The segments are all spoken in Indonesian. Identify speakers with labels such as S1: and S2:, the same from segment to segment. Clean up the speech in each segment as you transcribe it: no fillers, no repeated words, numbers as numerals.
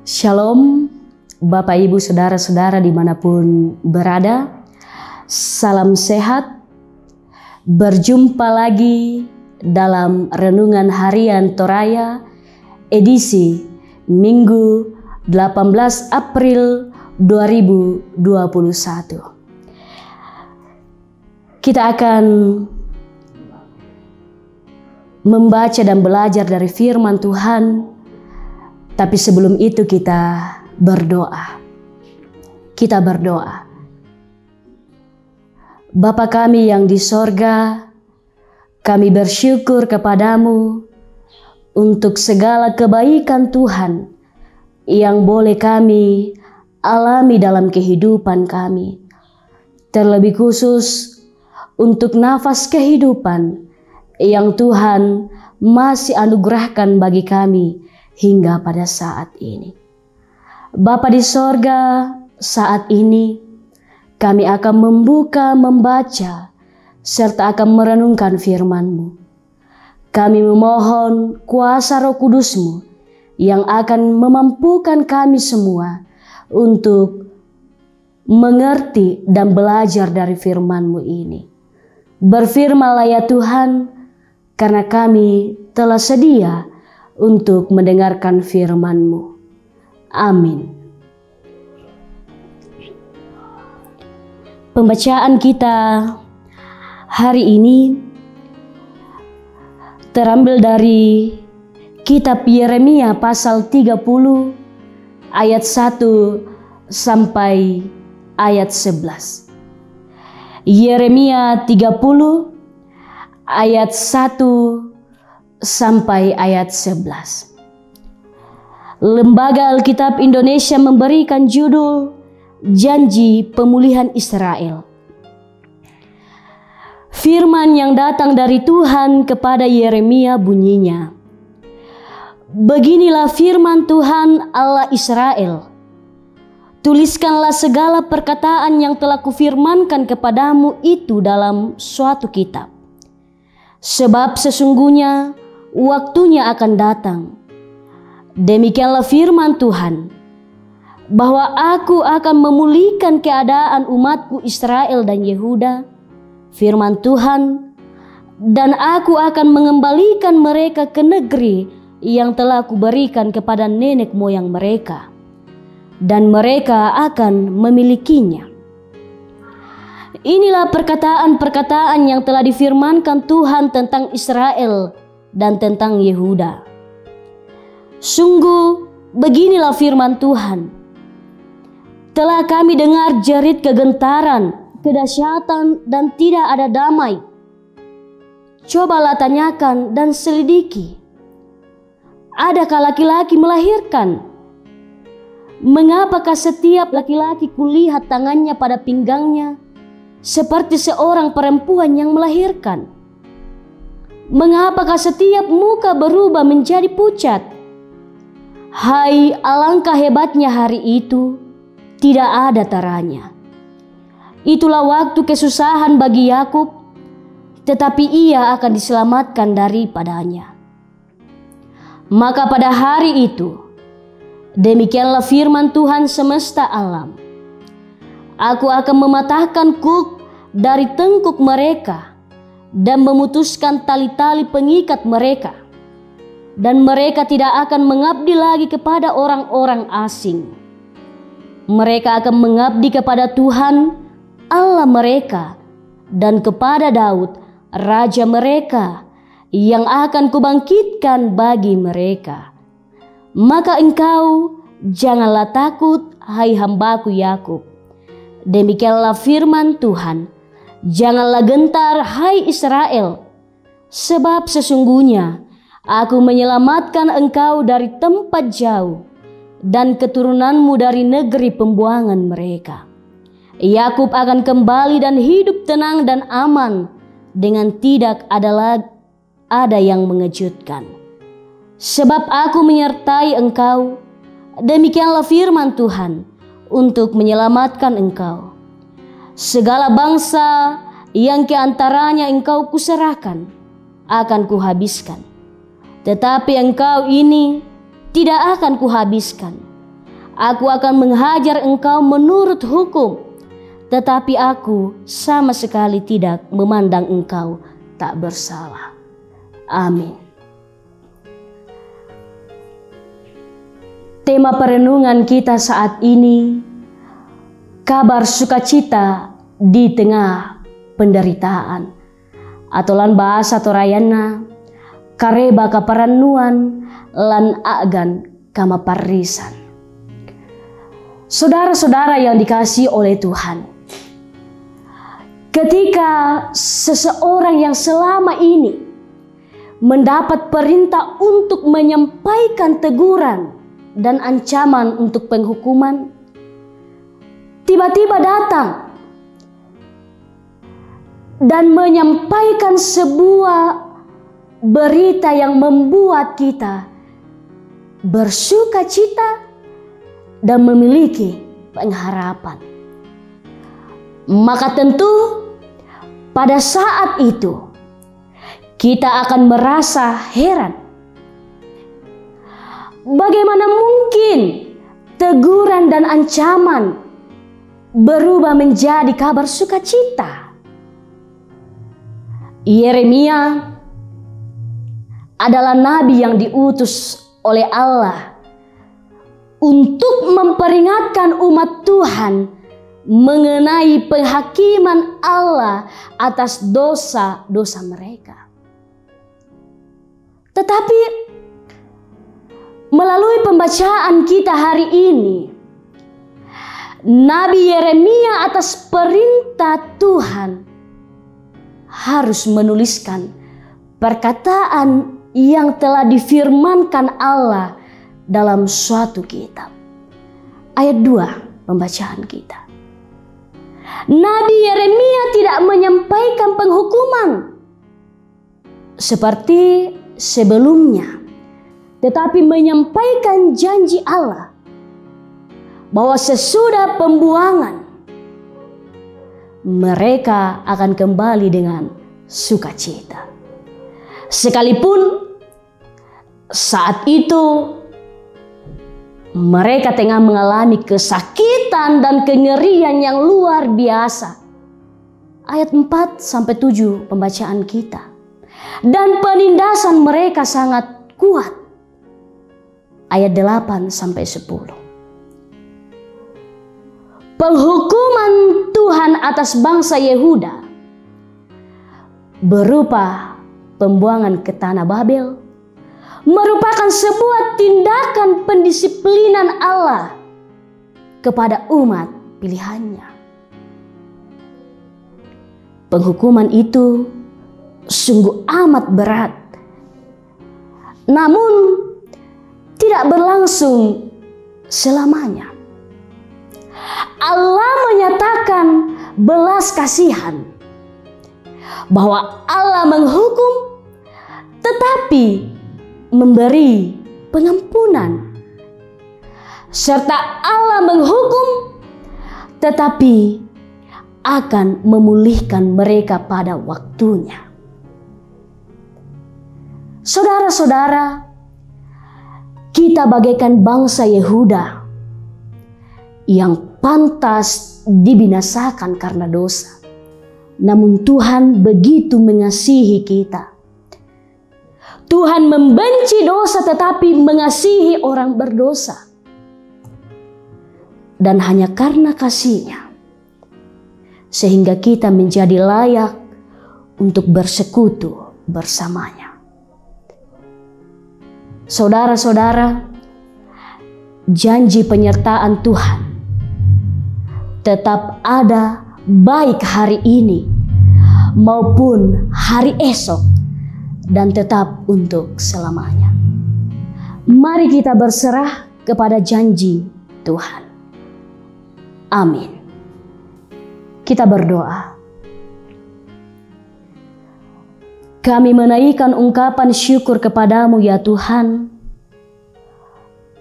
S1: Shalom Bapak Ibu Saudara-saudara dimanapun berada. Salam sehat. Berjumpa lagi dalam Renungan Harian Toraya edisi Minggu 18 April 2021. Kita akan membaca dan belajar dari firman Tuhan. Tapi sebelum itu kita berdoa. Kita berdoa. Bapa kami yang di sorga, kami bersyukur kepadamu untuk segala kebaikan Tuhan yang boleh kami alami dalam kehidupan kami. Terlebih khusus untuk nafas kehidupan yang Tuhan masih anugerahkan bagi kami hingga pada saat ini. Bapa di sorga, saat ini kami akan membaca, serta akan merenungkan firman-Mu. Kami memohon kuasa Roh Kudus-Mu yang akan memampukan kami semua untuk mengerti dan belajar dari firman-Mu ini. Berfirmanlah ya Tuhan, karena kami telah sedia untuk mendengarkan firman-Mu. Amin. Pembacaan kita hari ini terambil dari kitab Yeremia pasal 30 ayat 1 sampai ayat 11. Yeremia 30 ayat 1 sampai ayat 11. Lembaga Alkitab Indonesia memberikan judul Janji Pemulihan Israel. Firman yang datang dari Tuhan kepada Yeremia bunyinya, beginilah firman Tuhan Allah Israel. Tuliskanlah segala perkataan yang telah kufirmankan kepadamu itu dalam suatu kitab. Sebab sesungguhnya waktunya akan datang. Demikianlah firman Tuhan, bahwa aku akan memulihkan keadaan umatku Israel dan Yehuda, firman Tuhan, dan aku akan mengembalikan mereka ke negeri yang telah kuberikan kepada nenek moyang mereka, dan mereka akan memilikinya. Inilah perkataan-perkataan yang telah difirmankan Tuhan tentang Israel dan tentang Yehuda. Sungguh beginilah firman Tuhan. Telah kami dengar jerit kegentaran, kedahsyatan dan tidak ada damai. Cobalah tanyakan dan selidiki. Adakah laki-laki melahirkan? Mengapakah setiap laki-laki kulihat tangannya pada pinggangnya seperti seorang perempuan yang melahirkan? Mengapakah setiap muka berubah menjadi pucat? Hai, alangkah hebatnya hari itu, tidak ada taranya. Itulah waktu kesusahan bagi Yakub, tetapi ia akan diselamatkan daripadanya. Maka pada hari itu, demikianlah firman Tuhan semesta alam, aku akan mematahkan kuk dari tengkuk mereka dan memutuskan tali-tali pengikat mereka, dan mereka tidak akan mengabdi lagi kepada orang-orang asing. Mereka akan mengabdi kepada Tuhan Allah mereka dan kepada Daud raja mereka yang akan kubangkitkan bagi mereka. Maka engkau janganlah takut, hai hambaku Yakub. Demikianlah firman Tuhan, janganlah gentar, hai Israel, sebab sesungguhnya aku menyelamatkan engkau dari tempat jauh dan keturunanmu dari negeri pembuangan mereka. Yakub akan kembali dan hidup tenang dan aman dengan tidak ada yang mengejutkan. Sebab aku menyertai engkau, demikianlah firman Tuhan, untuk menyelamatkan engkau. Segala bangsa yang keantaranya engkau kuserahkan akan kuhabiskan. Tetapi engkau ini tidak akan kuhabiskan, Aku akan menghajar engkau menurut hukum, tetapi aku sama sekali tidak memandang engkau tak bersalah. Amin. Tema perenungan kita saat ini, kabar sukacita di tengah penderitaan. Atau lan bahasa Torayana, kareba kaparannuan lan agan kama parisan. Saudara-saudara yang dikasihi oleh Tuhan, ketika seseorang yang selama ini mendapat perintah untuk menyampaikan teguran dan ancaman untuk penghukuman, tiba-tiba datang dan menyampaikan sebuah berita yang membuat kita bersuka cita dan memiliki pengharapan, maka tentu pada saat itu kita akan merasa heran. Bagaimana mungkin teguran dan ancaman berubah menjadi kabar sukacita? Yeremia adalah nabi yang diutus oleh Allah untuk memperingatkan umat Tuhan mengenai penghakiman Allah atas dosa-dosa mereka. Tetapi melalui pembacaan kita hari ini, Nabi Yeremia atas perintah Tuhan harus menuliskan perkataan yang telah difirmankan Allah dalam suatu kitab. Ayat 2 pembacaan kita. Nabi Yeremia tidak menyampaikan penghukuman seperti sebelumnya, tetapi menyampaikan janji Allah bahwa sesudah pembuangan mereka akan kembali dengan sukacita. Sekalipun saat itu mereka tengah mengalami kesakitan dan kengerian yang luar biasa. Ayat 4-7 pembacaan kita. Dan penindasan mereka sangat kuat. Ayat 8-10. Penghukuman Tuhan atas bangsa Yehuda berupa pembuangan ke tanah Babel merupakan sebuah tindakan pendisiplinan Allah kepada umat pilihannya. Penghukuman itu sungguh amat berat, namun tidak berlangsung selamanya. Allah menyatakan belas kasihan, bahwa Allah menghukum tetapi memberi pengampunan, serta Allah menghukum tetapi akan memulihkan mereka pada waktunya. Saudara-saudara, kita bagaikan bangsa Yehuda yang pantas dibinasakan karena dosa. Namun Tuhan begitu mengasihi kita. Tuhan membenci dosa tetapi mengasihi orang berdosa. Dan hanya karena kasih-Nya, sehingga kita menjadi layak untuk bersekutu bersamanya. Saudara-saudara, janji penyertaan Tuhan tetap ada baik hari ini maupun hari esok dan tetap untuk selamanya. Mari kita berserah kepada janji Tuhan. Amin. Kita berdoa. Kami menaikkan ungkapan syukur kepadamu ya Tuhan,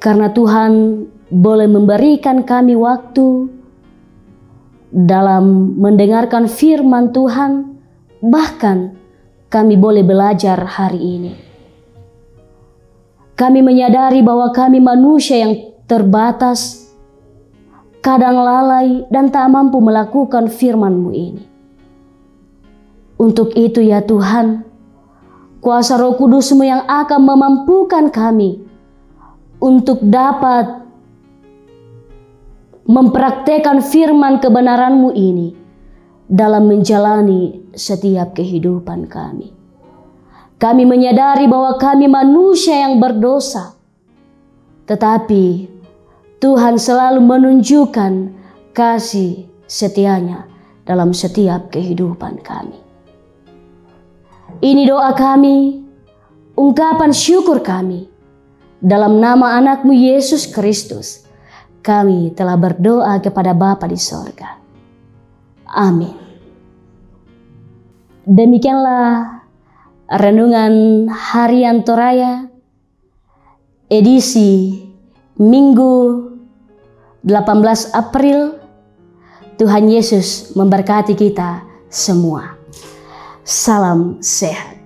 S1: karena Tuhan boleh memberikan kami waktu dalam mendengarkan firman Tuhan, bahkan kami boleh belajar hari ini. Kami menyadari bahwa kami manusia yang terbatas kadang lalai dan tak mampu melakukan firman-Mu ini. Untuk itu ya Tuhan, kuasa Roh Kudus-Mu yang akan memampukan kami untuk dapat mempraktekkan firman kebenaran-Mu ini dalam menjalani setiap kehidupan kami. Kami menyadari bahwa kami manusia yang berdosa, tetapi Tuhan selalu menunjukkan kasih setia-Nya dalam setiap kehidupan kami. Ini doa kami, ungkapan syukur kami. Dalam nama anak-Mu Yesus Kristus, kami telah berdoa kepada Bapa di sorga. Amin. Demikianlah renungan harian Toraya edisi Minggu 18 April. Tuhan Yesus memberkati kita semua. Salam sehat.